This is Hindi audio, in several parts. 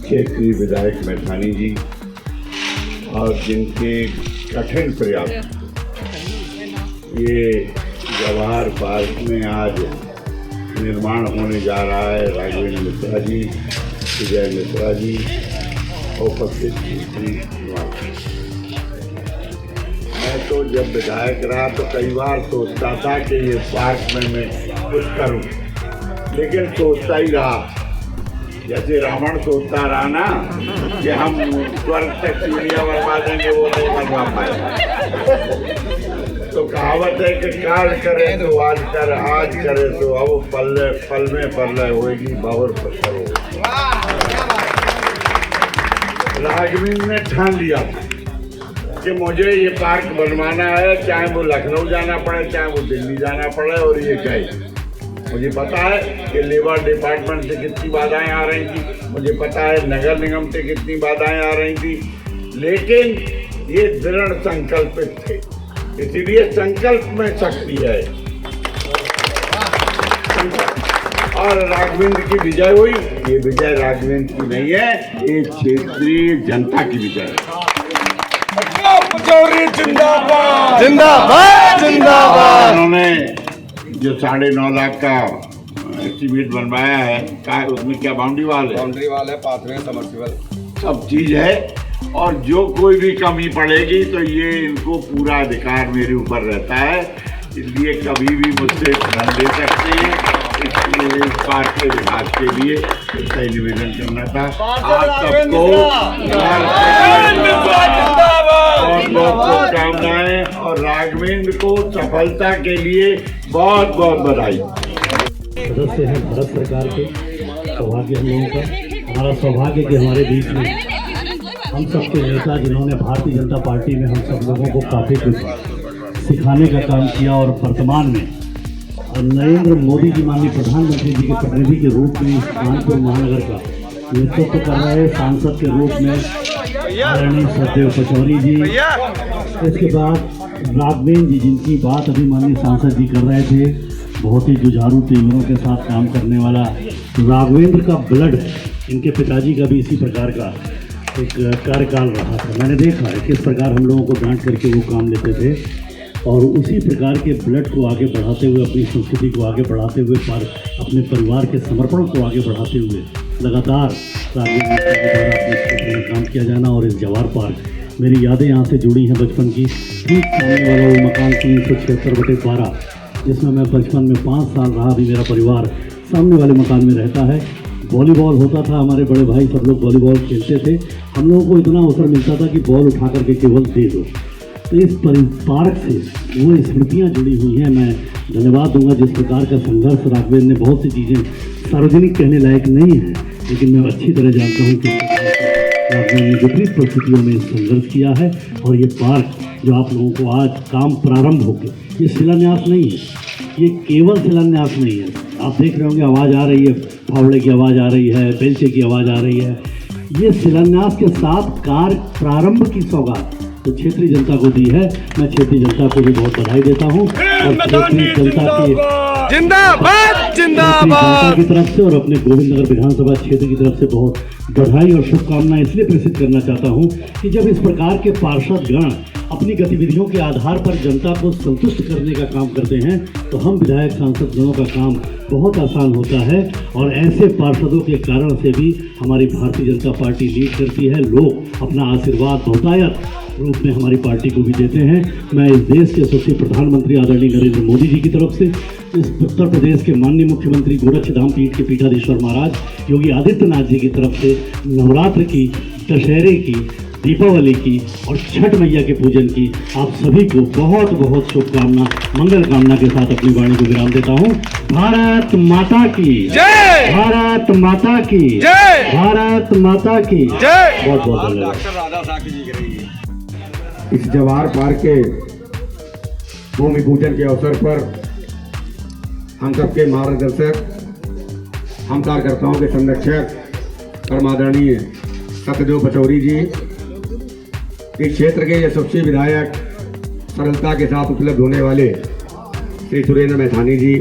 क्षेत्रीय विधायक मैथानी जी और जिनके कठिन प्रयास ये जवाहर पार्क में आज निर्माण होने जा रहा है। राघवेंद्र मिश्रा जी, विजय मिश्रा जी उपस्थित थी। मैं तो जब विधायक रहा तो कई बार सोचता था कि ये पार्क में मैं कुछ करूं, लेकिन सोचता ही रहा। जैसे रावण सोचता रहा ना कि हम स्वर्ग से सीढ़ियां बनवा देंगे, वो नहीं बनवा पाए। तो कहावत है कि काल करे तो आज कर, आज करे तो अब पल में पल्ले होगी बावर पत्थर होगी। राघवेंद्र ने ठान लिया कि मुझे ये पार्क बनवाना है, चाहे वो लखनऊ जाना पड़े, चाहे वो दिल्ली जाना पड़े। और ये कहे मुझे पता है कि लेबर डिपार्टमेंट से कितनी बाधाएं आ रही थी, मुझे पता है नगर निगम से कितनी बाधाएं आ रही थी, लेकिन ये दृढ़ संकल्पित थे। इसीलिए संकल्प में शक्ति है। और राघवेंद्र की विजय हुई। ये विजय राघवेंद्र की नहीं है, ये क्षेत्रीय जनता की विजय है। जिंदाबाद जिंदाबाद जिंदाबाद। उन्होंने जो 9.5 लाख का एस्टीमेट बनवाया है, उसमें क्या बाउंड्री वाल है, पाथवे, समर्सिबल सब चीज है। और जो कोई भी कमी पड़ेगी तो ये इनको पूरा अधिकार मेरे ऊपर रहता है, इसलिए कभी भी मुझसे धन ले सकते हैं। इसलिए इस पार्क के विकास के लिए इसका निवेदन करना था। आप सबको बहुत शुभकामनाएं और राघवेंद्र को सफलता के लिए बहुत बहुत बधाई। सदस्य हैं भारत सरकार के, सौभाग्य हम लोगों का, हमारा सौभाग्य कि हमारे बीच में हम सबके नेता जिन्होंने भारतीय जनता पार्टी में हम सब लोगों को काफ़ी कुछ सिखाने का काम किया और वर्तमान में नरेंद्र मोदी जी माननीय प्रधानमंत्री जी के प्रतिनिधि के रूप में कानपुर महानगर का नेतृत्व कर रहे सांसद के रूप में आदरणीय सतदेव पचौरी जी, इसके बाद राघवेंद्र जी जिनकी बात अभी माननीय सांसद जी कर रहे थे, बहुत ही जुझारू तेवरों के साथ काम करने वाला राघवेंद्र का ब्लड, इनके पिताजी का भी इसी प्रकार का एक कार्यकाल रहा था। मैंने देखा है किस प्रकार हम लोगों को डांट करके वो काम लेते थे और उसी प्रकार के ब्लड को आगे बढ़ाते हुए, अपनी संस्कृति को आगे बढ़ाते हुए, अपने परिवार के समर्पण को आगे बढ़ाते हुए लगातार राघवेंद्र के द्वारा अपने क्षेत्र में काम किया जाना। और इस जवाहर पार्क, मेरी यादें यहाँ से जुड़ी हैं बचपन की। ठीक सामने वाला वो मकान 376/12 जिसमें मैं बचपन में 5 साल रहा, भी मेरा परिवार सामने वाले मकान में रहता है। वॉलीबॉल होता था, हमारे बड़े भाई सब लोग वॉलीबॉल खेलते थे। हम लोगों को इतना अवसर मिलता था कि बॉल उठा करके केवल दे दो। तो इस पार्क से वो स्मृतियाँ जुड़ी हुई हैं। मैं धन्यवाद दूंगा जिस प्रकार का संघर्ष राघवेंद्र ने, बहुत सी चीज़ें सार्वजनिक कहने लायक नहीं है, लेकिन मैं अच्छी तरह जानता हूँ कि राघवेंद्र ने विपरीत परिस्थितियों में संघर्ष किया है। और ये पार्क जो आप लोगों को आज काम प्रारंभ हो गया, ये शिलान्यास नहीं है, ये केवल शिलान्यास नहीं है। आप देख रहे होंगे आवाज़ आ रही है, फावड़े की आवाज़ आ रही है, बेलचे की आवाज़ आ रही है। ये शिलान्यास के साथ कार्य प्रारंभ की सौगात तो क्षेत्रीय जनता को दी है। मैं क्षेत्रीय जनता को भी बहुत बधाई देता हूँ और क्षेत्रीय जनता के जिंदाबाद जिंदाबाद की तरफ से और अपने गोविंद नगर विधानसभा क्षेत्र की तरफ से बहुत बधाई और शुभकामनाएं इसलिए प्रेषित करना चाहता हूं कि जब इस प्रकार के पार्षद गण अपनी गतिविधियों के आधार पर जनता को संतुष्ट करने का काम करते हैं तो हम विधायक सांसद गणों का काम बहुत आसान होता है। और ऐसे पार्षदों के कारण से भी हमारी भारतीय जनता पार्टी लीड करती है। लोग अपना आशीर्वाद बहुतायत रूप में हमारी पार्टी को भी देते हैं। मैं इस देश के यशस्वी प्रधानमंत्री आदरणीय नरेंद्र मोदी जी की तरफ से, इस उत्तर प्रदेश के माननीय मुख्यमंत्री गोरक्षधाम पीठ के पीठाधीश्वर महाराज योगी आदित्यनाथ जी की तरफ से नवरात्र की, दशहरे की, दीपावली की और छठ मैया के पूजन की आप सभी को बहुत बहुत शुभकामना, मंगल कामना के साथ अपनी वाणी को विराम देता हूँ। भारत माता की जय, भारत माता की जय, भारत माता की जय। बहुत बहुत धन्यवाद। इस जवाहर पार्क के भूमि पूजन के अवसर पर हम सबके मार्गदर्शक, हम कार्यकर्ताओं के संरक्षक परम आदरणीय सतदेव पचौरी जी, इस क्षेत्र के यशस्वी विधायक, सरलता के साथ उपलब्ध होने वाले श्री सुरेंद्र मैथानी जी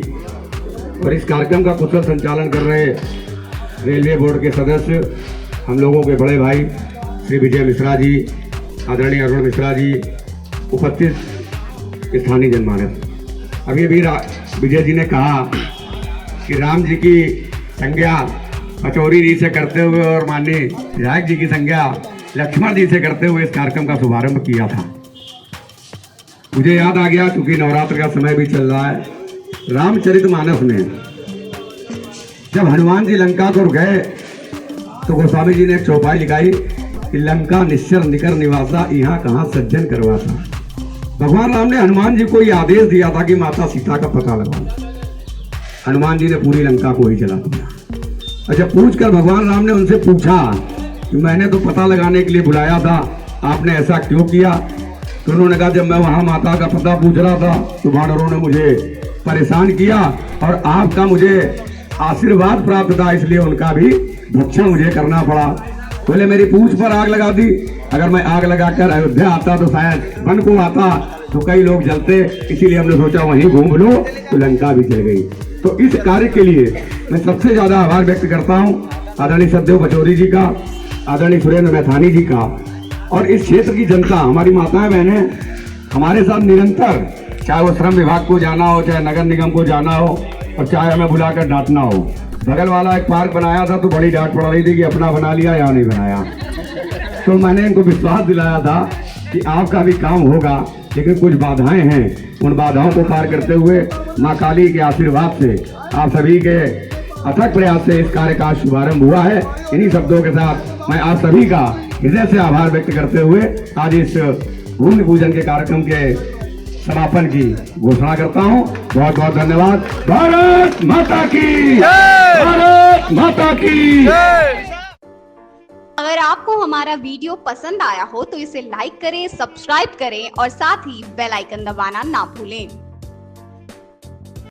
और इस कार्यक्रम का कुशल संचालन कर रहे रेलवे बोर्ड के सदस्य हम लोगों के बड़े भाई श्री विजय मिश्रा जी, आदरणीय अरुण मिश्रा जी, उपस्थित स्थानीय जनमानस। अभी अभी विजय जी ने कहा कि राम जी की संज्ञा पचौरी जी से करते हुए और माननीय विधायक जी की संज्ञा लक्ष्मण जी से करते हुए इस कार्यक्रम का शुभारंभ किया था। मुझे याद आ गया, क्योंकि नवरात्र का समय भी चल रहा है, रामचरितमानस में जब हनुमान जी लंका को गए तो गोस्वामी जी ने एक चौपाई लिखाई कि लंका निश्चर निकर निवासा, यहाँ कहाँ सज्जन करवासा। भगवान राम ने हनुमान जी को ये आदेश दिया था कि माता सीता का पता लगाओ। हनुमान जी ने पूरी लंका को ही जला दिया। अच्छा, पूछकर भगवान राम ने उनसे पूछा कि मैंने तो पता लगाने के लिए बुलाया था, आपने ऐसा क्यों किया? तो उन्होंने कहा, जब मैं वहाँ माता का पता पूछ रहा था तो वानरों ने मुझे परेशान किया और आपका मुझे आशीर्वाद प्राप्त था, इसलिए उनका भी भक्षण मुझे करना पड़ा। बोले मेरी पूंछ पर आग लगा दी, अगर मैं आग लगाकर अयोध्या आता तो शायद वन को आता तो कई लोग जलते, इसीलिए हमने सोचा वहीं घूम लो, तो लंका भी जल गई। तो इस कार्य के लिए मैं सबसे ज्यादा आभार व्यक्त करता हूँ आदरणीय सतदेव पचौरी जी का, आदरणीय सुरेंद्र मैथानी जी का, और इस क्षेत्र की जनता, हमारी माताएं बहनें हमारे साथ निरंतर, चाहे वो श्रम विभाग को जाना हो, चाहे नगर निगम को जाना हो, और चाहे हमें बुलाकर डांटना हो। बगल वाला एक पार्क बनाया था तो बड़ी डांट पड़ रही थी कि अपना बना लिया या नहीं बनाया। तो मैंने इनको विश्वास दिलाया था कि आपका भी काम होगा, लेकिन कुछ बाधाएं हैं, उन बाधाओं को पार करते हुए माँ काली के आशीर्वाद से, आप सभी के अथक प्रयास से इस कार्य का शुभारंभ हुआ है। इन्हीं शब्दों के साथ मैं आप सभी का हृदय से आभार व्यक्त करते हुए आज इस भूमि पूजन के कार्यक्रम के समापन की घोषणा करता हूँ। बहुत बहुत धन्यवाद। भारत माता की, भारत माता की। अगर आपको हमारा वीडियो पसंद आया हो तो इसे लाइक करें, सब्सक्राइब करें और साथ ही बेल आइकन दबाना ना भूलें।